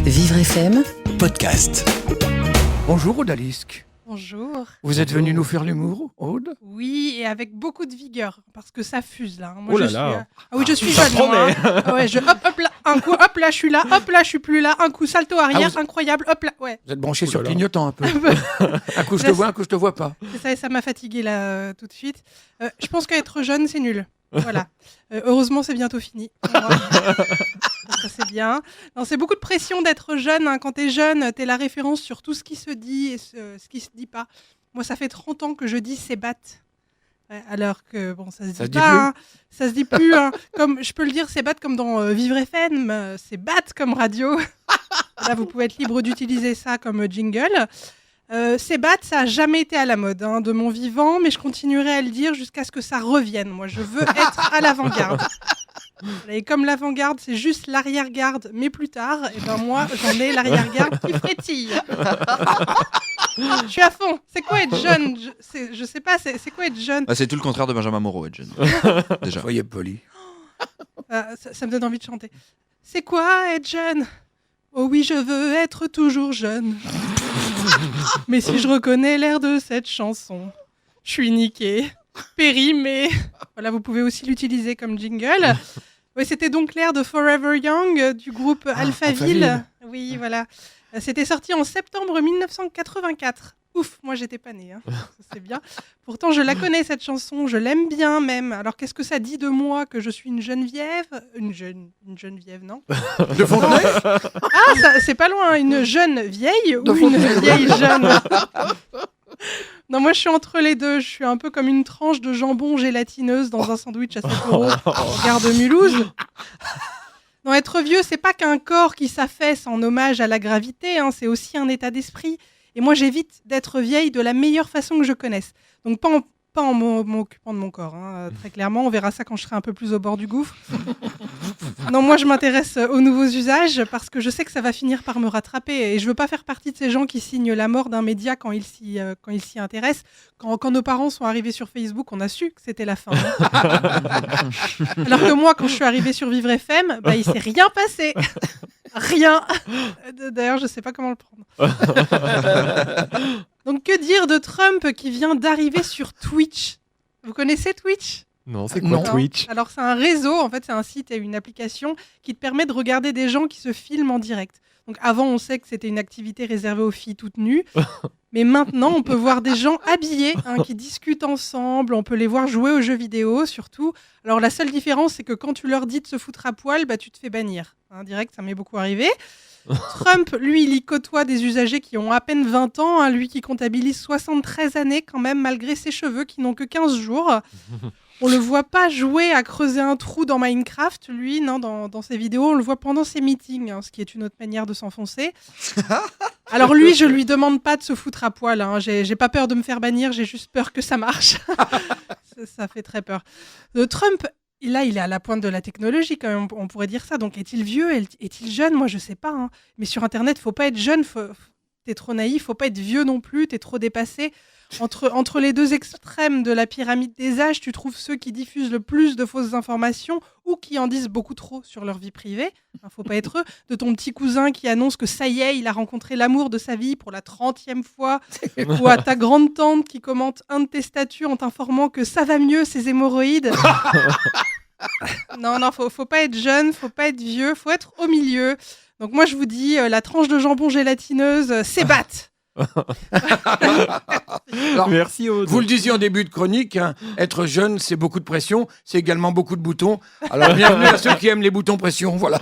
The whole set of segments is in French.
Vivre FM podcast. Bonjour Odalisque. Bonjour. Vous êtes venu nous faire l'humour, Aude? Oui, et avec beaucoup de vigueur, parce que ça fuse là. Moi, Oh là je là. suis, ah oui, je suis Ça jeune. moi, promet. hein. Ah ouais, hop là, un coup, hop là, je suis là, hop là, je suis plus là, un coup, salto arrière, vous- incroyable, hop là, ouais. Vous êtes branché Oh là sur là. clignotant un peu. Un coup je te Là, vois, un coup je te vois pas. C'est ça, et ça m'a fatigué là tout de suite. Je pense qu'être jeune, c'est nul. Voilà. Heureusement, c'est bientôt fini. pour moi. Ça, c'est bien. Non, c'est beaucoup de pression d'être jeune. Hein. Quand t'es jeune, t'es la référence sur tout ce qui se dit et ce qui se dit pas. Moi, ça fait 30 ans que je dis c'est batte. Ouais, alors que, bon, ça se dit dit pas. plus. Hein. Ça se dit plus. Hein. Comme, je peux le dire, c'est batte comme dans Vivre FM. C'est batte comme radio. Là, vous pouvez être libre d'utiliser ça comme jingle. C'est batte, ça a jamais été à la mode hein, de mon vivant, mais je continuerai à le dire jusqu'à ce que ça revienne. Moi, je veux être à l'avant-garde. Et comme l'avant-garde, c'est juste l'arrière-garde, mais plus tard, et ben moi, j'en ai l'arrière-garde qui frétille. Je suis à fond. C'est quoi être jeune? Je sais pas, c'est quoi être jeune? Ah, c'est tout le contraire de Benjamin Moreau, être jeune. Déjà. Soyez poli. Ça me donne envie de chanter. C'est quoi être jeune? Oh oui, je veux être toujours jeune. Mais si je reconnais l'air de cette chanson, je suis niquée, périmée. Voilà, vous pouvez aussi l'utiliser comme jingle. Oui, c'était donc l'air de Forever Young du groupe Alphaville. Alphaville. Oui, voilà. C'était sorti en septembre 1984. Ouf, moi j'étais pas née, hein. Ça, c'est bien. Pourtant je la connais cette chanson, je l'aime bien même. Alors qu'est-ce que ça dit de moi que je suis une Geneviève? Une Geneviève, non? De Fontenay? Ah, c'est pas loin, une jeune vieille ou De une Fontenay. vieille jeune? Non, moi je suis entre les deux. Je suis un peu comme une tranche de jambon gélatineuse dans un sandwich à 7 € en gare de Mulhouse. Non, être vieux, c'est pas qu'un corps qui s'affaisse en hommage à la gravité, hein, c'est aussi un état d'esprit. Et moi, j'évite d'être vieille de la meilleure façon que je connaisse. Donc, pas en m'occupant de mon corps, hein, très clairement. On verra ça quand je serai un peu plus au bord du gouffre. Non, moi, je m'intéresse aux nouveaux usages parce que je sais que ça va finir par me rattraper. Et je veux pas faire partie de ces gens qui signent la mort d'un média quand ils s'y intéressent. Quand nos parents sont arrivés sur Facebook, on a su que c'était la fin. Hein. Alors que moi, quand je suis arrivée sur Vivre FM, bah, il s'est rien passé. Rien. D'ailleurs, je sais pas comment le prendre. Donc, que dire de Trump qui vient d'arriver sur Twitch? Vous connaissez Twitch? Non, c'est quoi Non. Twitch? Alors, c'est un réseau, en fait, c'est un site et une application qui te permet de regarder des gens qui se filment en direct. Donc, avant, on sait que c'était une activité réservée aux filles toutes nues. Mais maintenant, on peut voir des gens habillés hein, qui discutent ensemble. On peut les voir jouer aux jeux vidéo, surtout. Alors, la seule différence, c'est que quand tu leur dis de se foutre à poil, bah, tu te fais bannir. Hein, direct, ça m'est beaucoup arrivé. Trump, lui, il y côtoie des usagers qui ont à peine 20 ans. Hein, lui qui comptabilise 73 années quand même, malgré ses cheveux qui n'ont que 15 jours. On le voit pas jouer à creuser un trou dans Minecraft, lui, non, dans ses vidéos. On le voit pendant ses meetings, hein, ce qui est une autre manière de s'enfoncer. Alors lui, je lui demande pas de se foutre à poil. Hein. J'ai pas peur de me faire bannir, j'ai juste peur que ça marche. Ça fait très peur. Trump, là, il est à la pointe de la technologie, quand même, on pourrait dire ça. Donc, est-il vieux? Est-il jeune? Moi, je sais pas. Hein. Mais sur Internet, faut pas être jeune. T'es trop naïf. Faut pas être vieux non plus. T'es trop dépassé. Entre les deux extrêmes de la pyramide des âges, tu trouves ceux qui diffusent le plus de fausses informations ou qui en disent beaucoup trop sur leur vie privée. Faut pas être eux. De ton petit cousin qui annonce que ça y est, il a rencontré l'amour de sa vie pour la 30e fois. Ou à ta grande tante qui commente un de tes statuts en t'informant que ça va mieux, ses hémorroïdes. Non, faut pas être jeune, faut pas être vieux, faut être au milieu. Donc moi, je vous dis, la tranche de jambon gélatineuse, c'est batte. Alors, Merci Aude. vous le disiez en début de chronique, hein, être jeune, c'est beaucoup de pression, c'est également beaucoup de boutons. Alors bienvenue à ceux qui aiment les boutons pression. Voilà.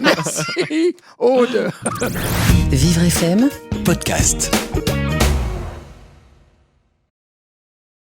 Merci, Aude. Vivre FM Podcast.